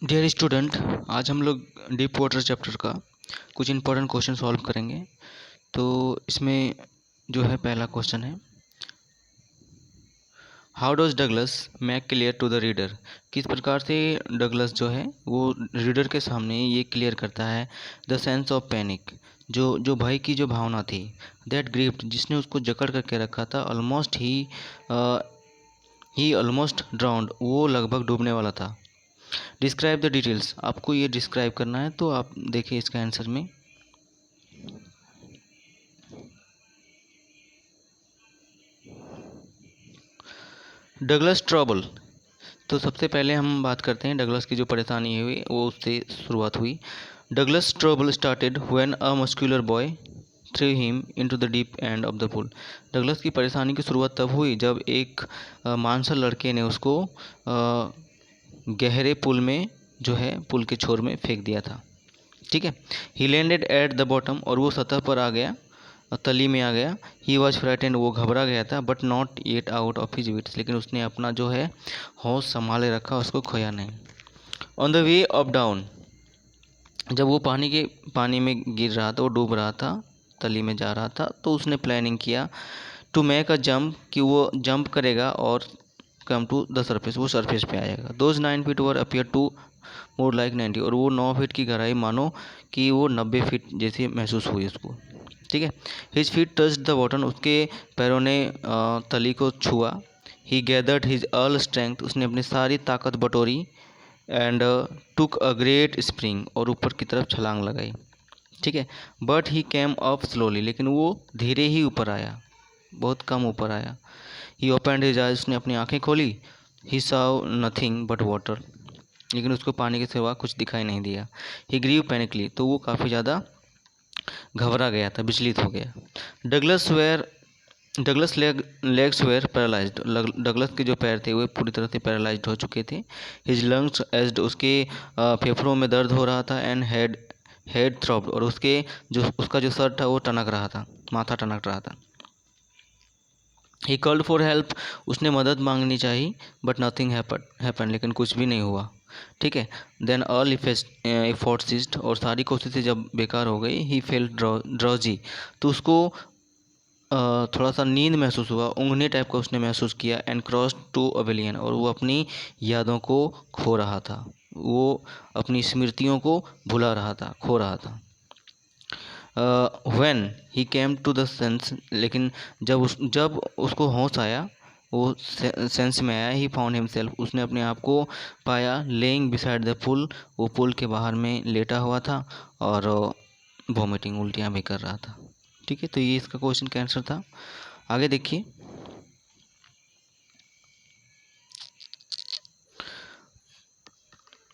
Dear student, आज हम लोग डीप वाटर चैप्टर का कुछ इंपॉर्टेंट क्वेश्चन सॉल्व करेंगे। तो इसमें जो है पहला क्वेश्चन है, how does Douglas make clear to the reader. किस प्रकार से डगलस जो है वो रीडर के सामने ये क्लियर करता है द सेंस ऑफ पैनिक, जो जो भय की जो भावना थी, दैट ग्रिप्ड जिसने उसको जकड़ करके रखा था, ऑलमोस्ट ही ऑलमोस्ट ड्राउंड, वो लगभग डूबने वाला था। डिस्क्राइब द डिटेल्स, आपको ये डिस्क्राइब करना है, तो आप देखिए इसका आंसर में। डगलस ट्रबल, तो सबसे पहले हम बात करते हैं डगलस की जो परेशानी हुई वो उससे शुरुआत हुई। Douglas trouble started when a muscular boy through him into the deep end of the pool. Douglas की परेशानी की शुरुआत तब हुई जब एक मांसल लड़के ने उसको गहरे पुल में जो है पुल के छोर में फेंक दिया था। ठीक है। ही लैंडेड एट द बॉटम, और वो सतह पर आ गया, तली में आ गया। ही वॉज फ्राइटेंड, वो घबरा गया था, but not yet out of his wits, लेकिन उसने अपना जो है होश संभाले रखा, उसको खोया नहीं। On the way of down, जब वो पानी में गिर रहा था, वो डूब रहा था, तली में जा रहा था, तो उसने प्लानिंग किया टू मेक अ जंप, कि वो जंप करेगा और कम टू द सरफेस, वो सरफेस पे आएगा। Those 9 feet were appear to more like 90, और वो 9 फीट की गहराई मानो कि वो 90 फीट जैसी महसूस हुई उसको। ठीक है। His feet touch the bottom, उसके पैरों ने तली को छुआ। He gathered his all strength, उसने अपनी सारी ताकत बटोरी। And took a great spring, और ऊपर की तरफ छलांग लगाई। ठीक है। But he came up slowly, लेकिन वो धीरे ही ऊपर आया, बहुत कम ऊपर आया। ही ओपनड हिज आइज, उसने अपनी आंखें खोली। He saw nothing but water, लेकिन उसको पानी के सिवा कुछ दिखाई नहीं दिया। ही ग्रीव पैनिकली, तो वो काफ़ी ज़्यादा घबरा गया था, विचलित हो गया। Douglas legs were paralysed, Douglas के जो पैर थे वो पूरी तरह से पैरालाइज्ड हो चुके थे। हिज लंग्स एज्ड, उसके फेफड़ों में दर्द हो रहा था। एंड हेड थ्रॉब्ड, और उसका जो सर था वो टनक रहा था, माथा टनक रहा था। ही कॉल्ड फॉर हेल्प, उसने मदद मांगनी चाहिए, बट नथिंग हैपन, लेकिन कुछ भी नहीं हुआ। ठीक है। देन ऑल एफर्ट सीज्ड, और सारी कोशिशें जब बेकार हो गई। ही फेल्ट ड्रॉजी, तो उसको थोड़ा सा नींद महसूस हुआ, ऊँघने टाइप का उसने महसूस किया। एंड क्रॉस टू ओब्लिवियन, और वो अपनी यादों को खो रहा था, वो अपनी स्मृतियों को भुला रहा था, खो रहा था। When he came to the sense, लेकिन जब उसको होश आया, वो सेंस में आया। ही फाउंड हिमसेल्फ, उसने अपने आप को पाया लेइंग बिसाइड द पुल, वो पुल के बाहर में लेटा हुआ था और वॉमिटिंग, उल्टियाँ भी कर रहा था। ठीक है। तो ये इसका क्वेश्चन का आंसर था। आगे देखिए,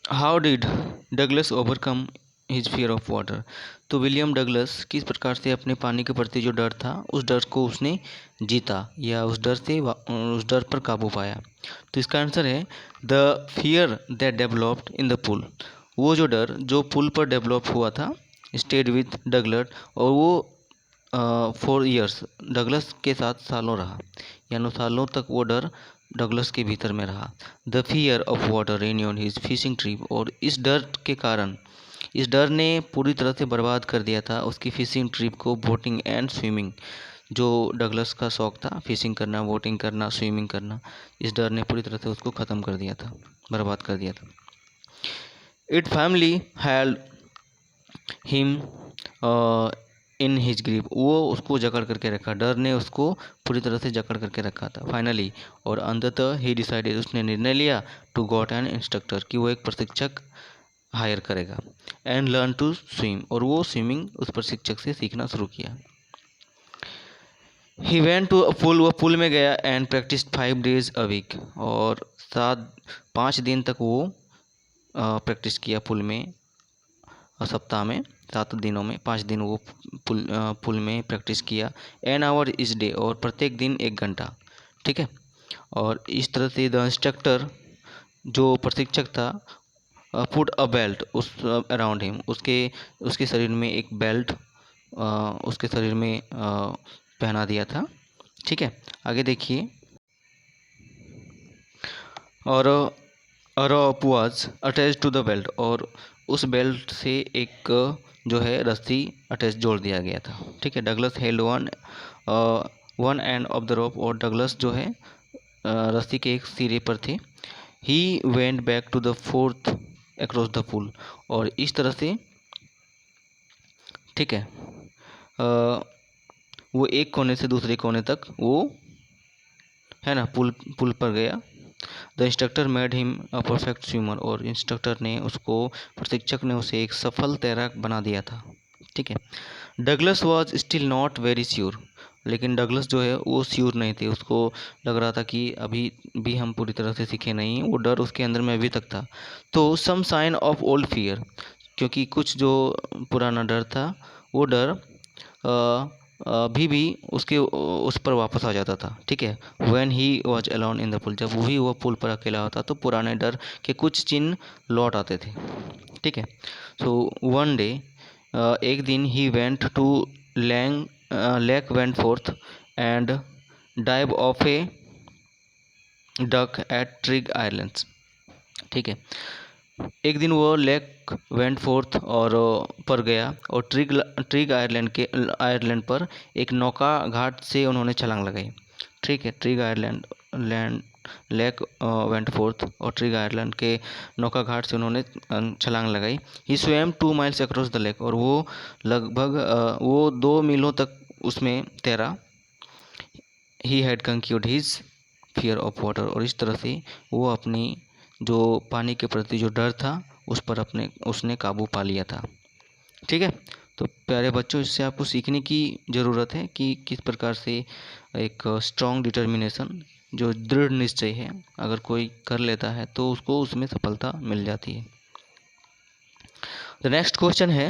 how did Douglas overcome his fear of water. तो विलियम डगलस किस प्रकार से अपने पानी के प्रति जो डर था, उस डर को उसने जीता, या उस डर पर काबू पाया। तो इसका आंसर है the fear that developed in the pool, वो जो डर जो पुल पर डेवलप हुआ था, स्टेड विथ डगलर, और वो 4 ईयर्स डगलस के साथ सालों रहा, यानी सालों तक वो डर डगलस के भीतर में रहा। The fear of water ruined his fishing trip, और इस डर के कारण, इस डर ने पूरी तरह से बर्बाद कर दिया था उसकी फिशिंग ट्रिप को। बोटिंग एंड स्विमिंग, जो डगलस का शौक था, फिशिंग करना, बोटिंग करना, स्विमिंग करना, इस डर ने पूरी तरह से उसको ख़त्म कर दिया था, बर्बाद कर दिया था। It family held him in his grip, वो उसको जकड़ करके रखा, डर ने उसको पूरी तरह से जकड़ करके रखा था। फाइनली, और अंततः ही डिसाइडेड, उसने निर्णय लिया टू गॉट एन इंस्ट्रक्टर, कि वो एक प्रशिक्षक हायर करेगा। एंड लर्न टू स्विम, और वो स्विमिंग उस प्रशिक्षक से सीखना शुरू किया। ही वेंट टू अ पुल, वह पुल में गया। And practice 5 days a week, और 5 दिन तक वो प्रैक्टिस किया पुल में, सप्ताह में 7 दिनों में 5 दिन वो पुल में प्रैक्टिस किया। एन आवर इस डे, और प्रत्येक दिन 1 घंटा। ठीक है। और इस तरह से द इंस्ट्रक्टर, जो प्रशिक्षक था, पुट अ बेल्ट उस अराउंड हिम, उसके उसके शरीर में एक बेल्ट उसके शरीर में पहना दिया था। ठीक है। आगे देखिए, और a rope was attach to the belt, और उस बेल्ट से एक जो है रस्सी अटैच जोड़ दिया गया था। ठीक है, Douglas held one end of the rope, और डगलस जो है रस्सी के एक सिरे पर थे। He went back to the forth across the pool, और इस तरह से, ठीक है, वो एक कोने से दूसरे कोने तक वो है ना पुल पुल पर गया। The instructor made him a perfect swimmer, और इंस्ट्रक्टर ने उसको, प्रशिक्षक ने उसे एक सफल तैराक बना दिया था। ठीक है, Douglas was still not very sure, लेकिन डगलस जो है वो श्योर नहीं थे, उसको लग रहा था कि अभी भी हम पूरी तरह से सीखे नहीं, वो डर उसके अंदर में अभी तक था। तो some sign of old fear, क्योंकि कुछ जो पुराना डर था, वो डर अभी भी उसके उस पर वापस आ जाता था। ठीक है, when he was alone in the pool, जब वही वह पुल पर अकेला होता तो पुराने डर के कुछ चिन्ह लौट आते थे। ठीक है, सो वन डे, एक दिन he went to Lang Lake Wentworth and dive off a dock at Trigg islands. ठीक है, एक दिन वो लेक वेंट फोर्थ और पर गया, और ट्रिग आयरलैंड पर एक नौका घाट से उन्होंने छलांग लगाई। ठीक है, trig Ireland land Lake Wentworth और ट्रिग आयरलैंड के नौका घाट से उन्होंने छलांग लगाई। He swam 2 miles across the lake, और वो लगभग वो 2 मीलों तक उसमें तैरा। He had conquered his fear of water, और इस तरह से वो अपनी जो पानी के प्रति जो डर था उस पर उसने काबू पा लिया था। ठीक है, तो प्यारे बच्चों, इससे आपको सीखने की ज़रूरत है कि किस प्रकार से एक स्ट्रॉन्ग डिटर्मिनेशन, जो दृढ़ निश्चय है, अगर कोई कर लेता है तो उसको उसमें सफलता मिल जाती है। द नेक्स्ट क्वेश्चन है,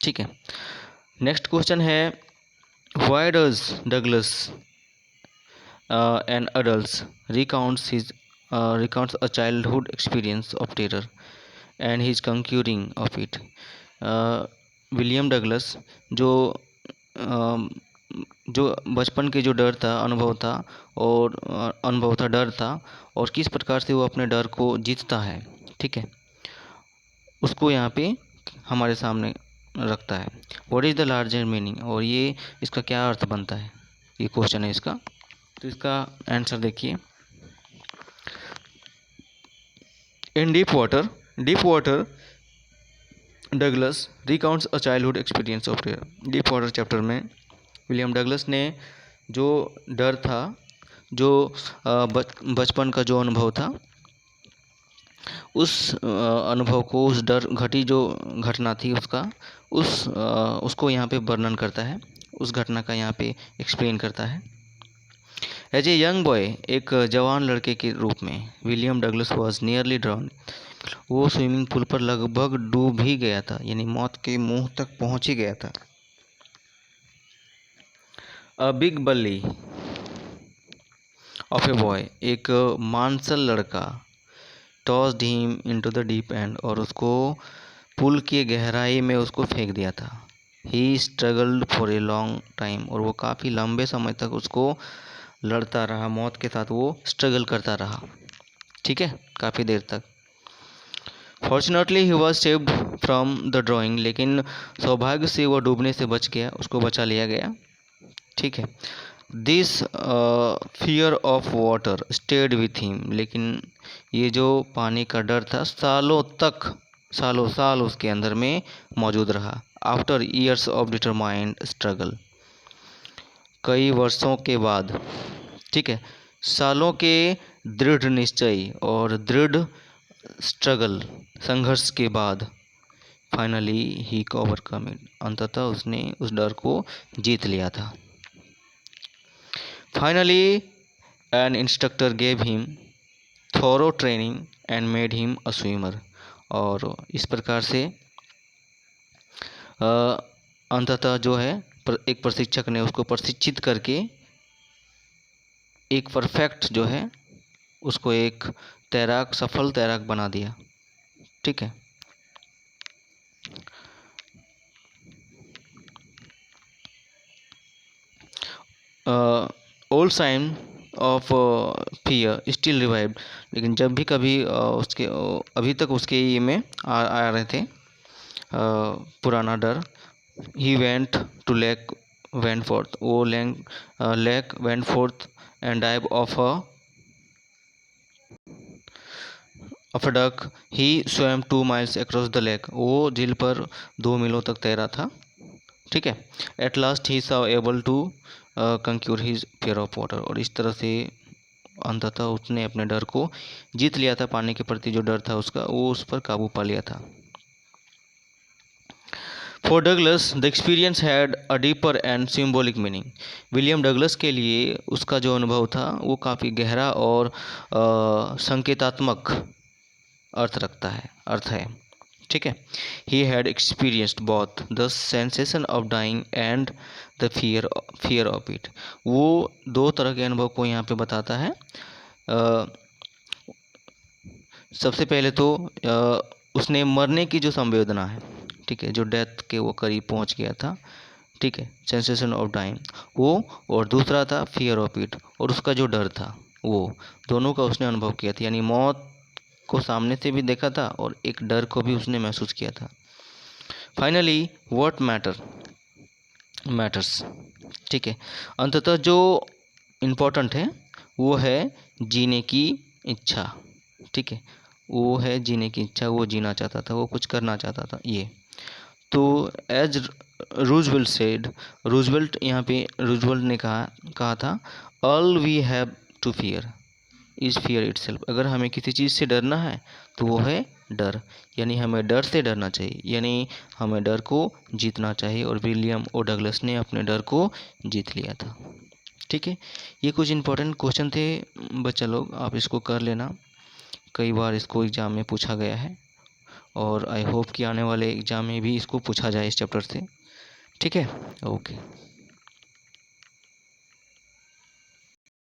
ठीक है, नेक्स्ट क्वेश्चन है, why does Douglas an adult recounts a childhood experience of terror and his conquering of it. William Douglas जो अम, जो बचपन के जो डर था, अनुभव था, डर था, और किस प्रकार से वो अपने डर को जीतता है, ठीक है, उसको यहाँ पे हमारे सामने रखता है। What is the larger meaning, और ये इसका क्या अर्थ बनता है, ये क्वेश्चन है इसका। तो इसका आंसर देखिए, इन deep water Douglas recounts a childhood experience of terror. Deep water chapter में विलियम डगलस ने जो डर था, जो बचपन का जो अनुभव था, उस अनुभव को, उस डर घटी जो घटना थी उसका, उसको यहाँ पे वर्णन करता है, उस घटना का यहाँ पे एक्सप्लेन करता है। एज ए यंग बॉय, एक जवान लड़के के रूप में, William Douglas was nearly drown, वो स्विमिंग पूल पर लगभग डूब ही गया था, यानी मौत के मुंह तक पहुंच ही गया था। अ बिग बल्ली ऑफ ए बॉय, एक मांसल लड़का, tossed him into the deep and, और उसको पुल की गहराई में उसको फेंक दिया था। He struggled for a long time, और वो काफ़ी लंबे समय तक उसको लड़ता रहा, मौत के साथ वो स्ट्रगल करता रहा। ठीक है, काफ़ी देर तक। Fortunately he was saved from the drawing, लेकिन सौभाग्य से वो डूबने से बच गया, उसको बचा लिया गया। ठीक है, this fear of water stayed with him, लेकिन ये जो पानी का डर था सालों साल उसके अंदर में मौजूद रहा। After years of determined struggle, कई वर्षों के बाद, ठीक है, सालों के दृढ़ निश्चय और दृढ़ स्ट्रगल, संघर्ष के बाद, फाइनली ही ओवरकम इट, अंततः उसने उस डर को जीत लिया था। Finally an instructor gave him thorough training and made him a swimmer, और इस प्रकार से अंततः जो है एक प्रशिक्षक ने उसको प्रशिक्षित करके एक परफेक्ट जो है उसको एक तैराक, सफल तैराक बना दिया। ठीक है, old sign of fear still revived, लेकिन जब भी कभी उसके अभी तक उसके ये में आ रहे थे पुराना डर, he went to Lake Wentworth, वो Lake Wentworth and dive off a dock, he swam 2 miles across the lake, वो झील पर 2 मीलों तक तैरा था। ठीक है। At last he saw able to conquer his fear of water, और इस तरह से अंततः उसने अपने डर को जीत लिया था, पानी के प्रति जो डर था उसका, वो उस पर काबू पा लिया था। For Douglas the experience had a deeper and symbolic meaning, William Douglas के लिए उसका जो अनुभव था वो काफ़ी गहरा और संकेतात्मक अर्थ है। ठीक है। He had experienced both the sensation of dying and the fear of it, वो दो तरह के अनुभव को यहाँ पे बताता है। सबसे पहले तो उसने मरने की जो संवेदना है, ठीक है, जो डेथ के वो करीब पहुंच गया था, ठीक है, सेंसेशन ऑफ डाइंग वो, और दूसरा था फियर ऑफ इट, और उसका जो डर था वो, दोनों का उसने अनुभव किया था, यानी मौत को सामने से भी देखा था और एक डर को भी उसने महसूस किया था। फाइनली व्हाट मैटर्स, ठीक है, अंततः जो इम्पोर्टेंट है वो है जीने की इच्छा। ठीक है, वो है जीने की इच्छा, वो जीना चाहता था, वो कुछ करना चाहता था। ये तो एज रूजवेल्ट सेड, रूजवेल्ट यहाँ पे रूजवेल्ट ने कहा था, all we have to fear is fear itself, अगर हमें किसी चीज़ से डरना है तो वो है डर, यानी हमें डर से डरना चाहिए, यानी हमें डर को जीतना चाहिए, और विलियम ओ डगलस ने अपने डर को जीत लिया था। ठीक है, ये कुछ इंपॉर्टेंट क्वेश्चन थे बच्चा लोग, आप इसको कर लेना, कई बार इसको एग्ज़ाम में पूछा गया है, और आई होप कि आने वाले एग्ज़ाम में भी इसको पूछा जाए इस चैप्टर से। ठीक है, ओके।